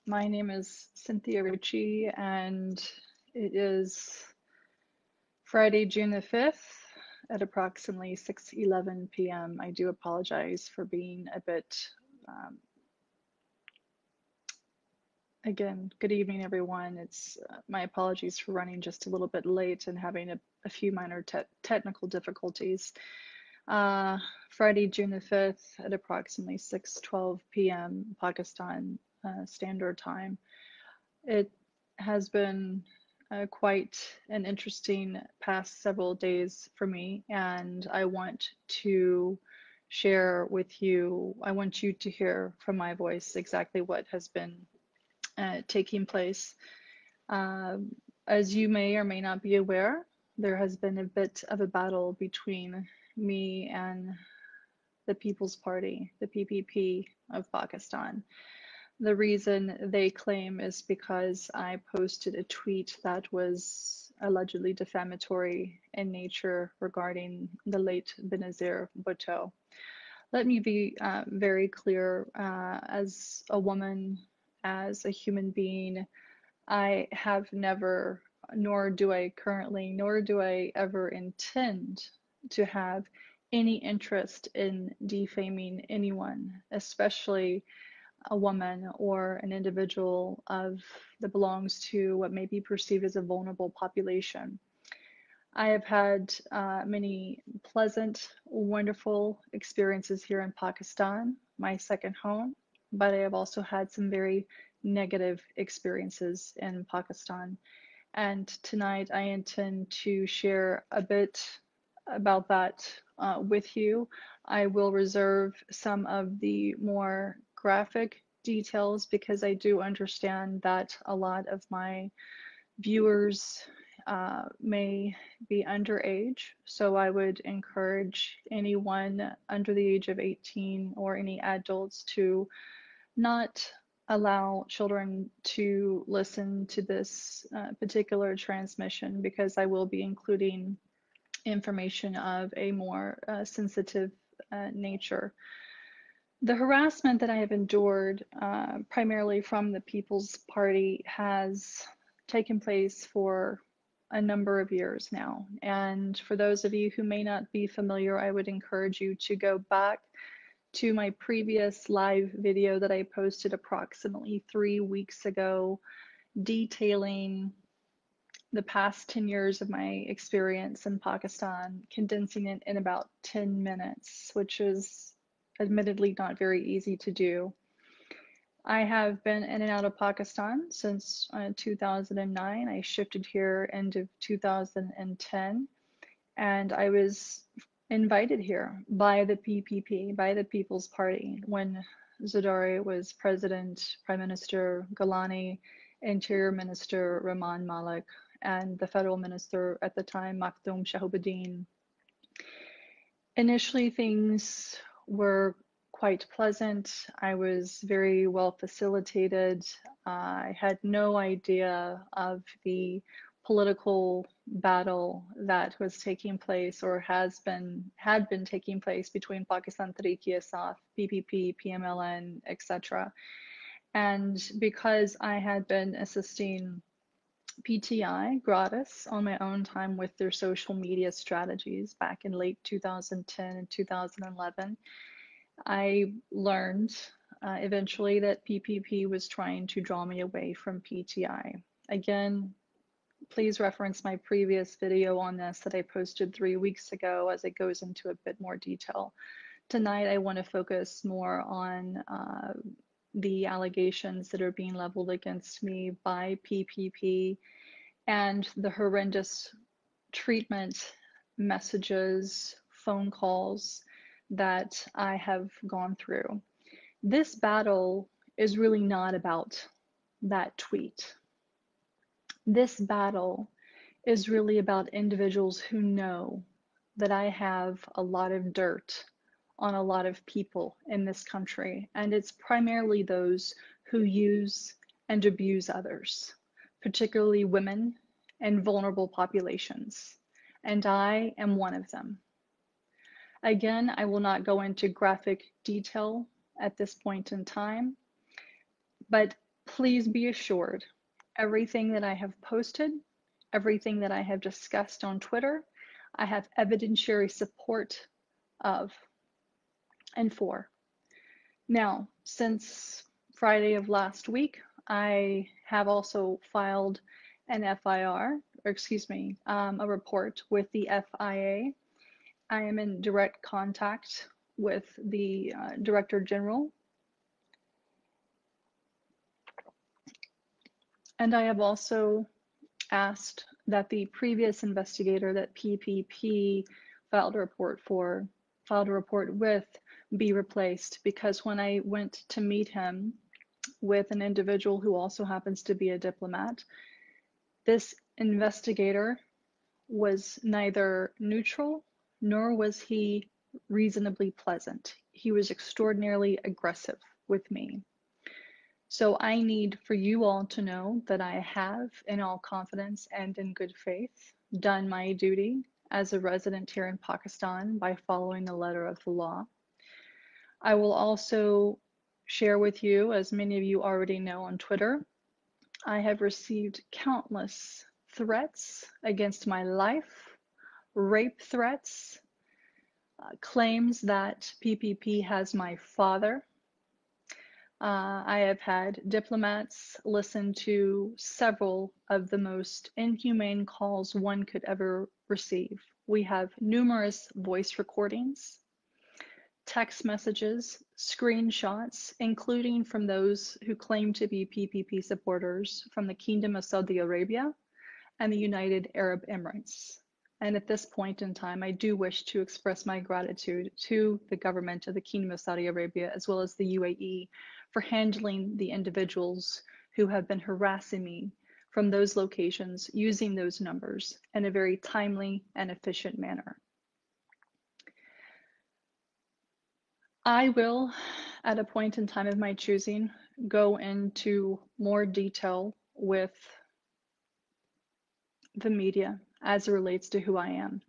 My name is Cynthia Ritchie, and it is Friday, June the 5th at approximately 6:11 p.m. I do apologize for being a bit, um, again, good evening, everyone. It's my apologies for running just a little bit late and having a few minor technical difficulties. Uh, Friday, June the 5th at approximately 6:12 p.m. Pakistan Standard Time. It has been quite an interesting past several days for me, and I want to share with you, I want you to hear from my voice exactly what has been taking place. Um, as you may or may not be aware, there has been a bit of a battle between me and the People's Party, the PPP of Pakistan. The reason they claim is because I posted a tweet that was allegedly defamatory in nature regarding the late Benazir Bhutto. Let me be very clear, as a woman, as a human being, I have never, nor do I currently, nor do I ever intend to have any interest in defaming anyone, especially a woman or an individual that belongs to what may be perceived as a vulnerable population. I have had many pleasant, wonderful experiences here in Pakistan, my second home, but I have also had some very negative experiences in Pakistan. And tonight I intend to share a bit about that with you. I will reserve some of the more graphic details because I do understand that a lot of my viewers may be underage. So I would encourage anyone under the age of 18 or any adults to not allow children to listen to this particular transmission because I will be including information of a more sensitive nature. The harassment that I have endured, primarily from the People's Party, has taken place for a number of years now. And for those of you who may not be familiar, I would encourage you to go back to my previous live video that I posted approximately 3 weeks ago, detailing the past 10 years of my experience in Pakistan, condensing it in about 10 minutes, which is admittedly not very easy to do. I have been in and out of Pakistan since 2009. I shifted here end of 2010, and I was invited here by the PPP, by the People's Party, when Zardari was president, Prime Minister Gillani, Interior Minister Rehman Malik, and the federal minister at the time, Makhdoom Shahabuddin. Initially, things were quite pleasant. I was very well facilitated. I had no idea of the political battle that was taking place or had been taking place between Pakistan Tehreek-e-Insaf, PPP, PMLN, etc. And because I had been assisting PTI gratis on my own time with their social media strategies back in late 2010 and 2011, I learned eventually that PPP was trying to draw me away from PTI. Again, please reference my previous video on this that I posted 3 weeks ago as it goes into a bit more detail. Tonight, I want to focus more on the allegations that are being leveled against me by PPP and the horrendous treatment, messages, phone calls that I have gone through. This battle is really not about that tweet. This battle is really about individuals who know that I have a lot of dirt on a lot of people in this country, and it's primarily those who use and abuse others, particularly women and vulnerable populations, and I am one of them. Again, I will not go into graphic detail at this point in time, but Please be assured, everything that I have posted, everything that I have discussed on Twitter, I have evidentiary support of and for. Now, since Friday of last week, I have also filed an FIR, or excuse me, a report with the FIA. I am in direct contact with the Director General, and I have also asked that the previous investigator that PPP filed a report with be replaced, because when I went to meet him with an individual who also happens to be a diplomat, this investigator was neither neutral nor was he reasonably pleasant. He was extraordinarily aggressive with me. So I need for you all to know that I have, in all confidence and in good faith, done my duty as a resident here in Pakistan by following the letter of the law. I will also share with you, as many of you already know on Twitter, I have received countless threats against my life, rape threats, claims that PPP has my father. I have had diplomats listen to several of the most inhumane calls one could ever receive. We have numerous voice recordings, text messages, screenshots, including from those who claim to be PPP supporters from the Kingdom of Saudi Arabia and the United Arab Emirates. And at this point in time, I do wish to express my gratitude to the government of the Kingdom of Saudi Arabia, as well as the UAE, for handling the individuals who have been harassing me from those locations using those numbers in a very timely and efficient manner. I will, at a point in time of my choosing, go into more detail with the media as it relates to who I am.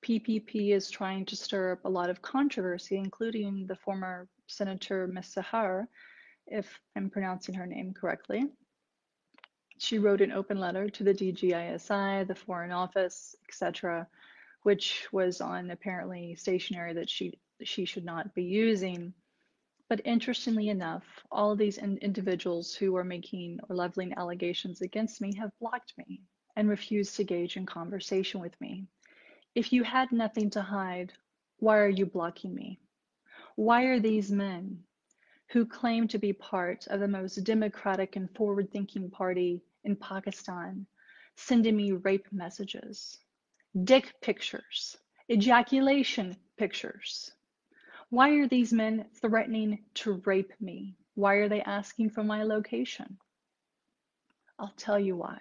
PPP is trying to stir up a lot of controversy, including the former Senator Ms. Sahar, if I'm pronouncing her name correctly. She wrote an open letter to the DGISI, the Foreign Office, etc., which was on apparently stationery that she should not be using. But interestingly enough, all of these individuals who are making or leveling allegations against me have blocked me and refused to engage in conversation with me. If you had nothing to hide, why are you blocking me? Why are these men who claim to be part of the most democratic and forward-thinking party in Pakistan sending me rape messages, dick pictures, ejaculation pictures? Why are these men threatening to rape me? Why are they asking for my location? I'll tell you why.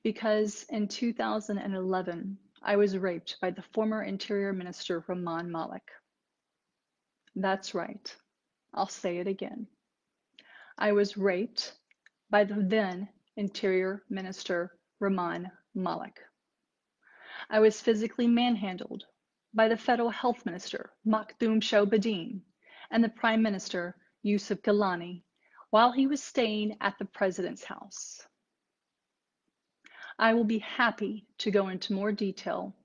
Because in 2011, I was raped by the former Interior Minister, Rehman Malik. That's right. I'll say it again. I was raped by the then Interior Minister, Rehman Malik. I was physically manhandled by the Federal Health Minister, Makhdoom Shahbadin, and the Prime Minister, Yousaf Gillani, while he was staying at the President's house. I will be happy to go into more detail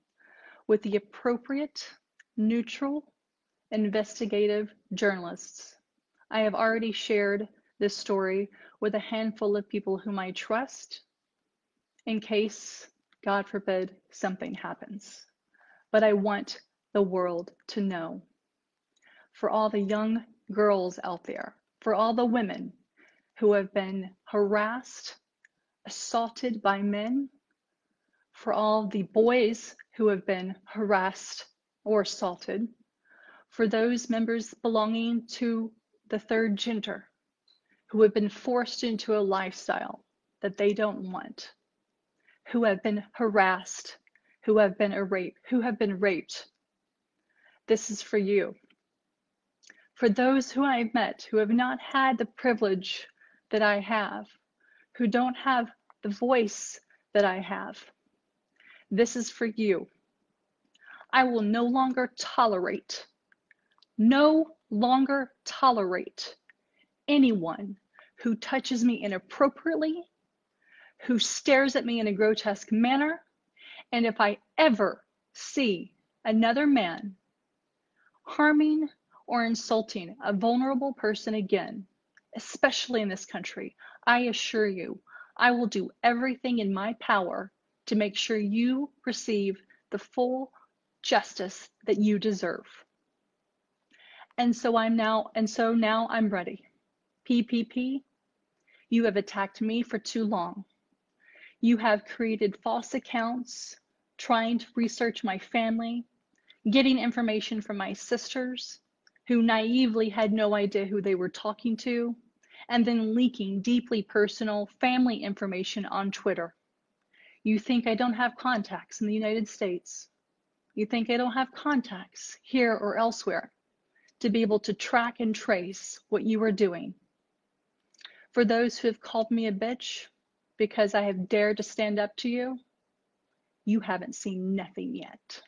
with the appropriate, neutral, investigative journalists. I have already shared this story with a handful of people whom I trust in case, God forbid, something happens. But I want the world to know. For all the young girls out there, for all the women who have been harassed, assaulted by men, for all the boys who have been harassed or assaulted, for those members belonging to the third gender who have been forced into a lifestyle that they don't want, who have been harassed, who have been raped. This is for you. For those who I've met who have not had the privilege that I have, who don't have the voice that I have, this is for you. I will no longer tolerate anyone who touches me inappropriately, who stares at me in a grotesque manner, and if I ever see another man harming or insulting a vulnerable person again, especially in this country, I assure you, I will do everything in my power to make sure you receive the full justice that you deserve. And so now I'm ready. PPP, you have attacked me for too long. You have created false accounts, trying to research my family, getting information from my sisters, who naively had no idea who they were talking to, and then leaking deeply personal family information on Twitter. You think I don't have contacts in the United States. You think I don't have contacts here or elsewhere to be able to track and trace what you are doing. For those who have called me a bitch because I have dared to stand up to you, you haven't seen nothing yet.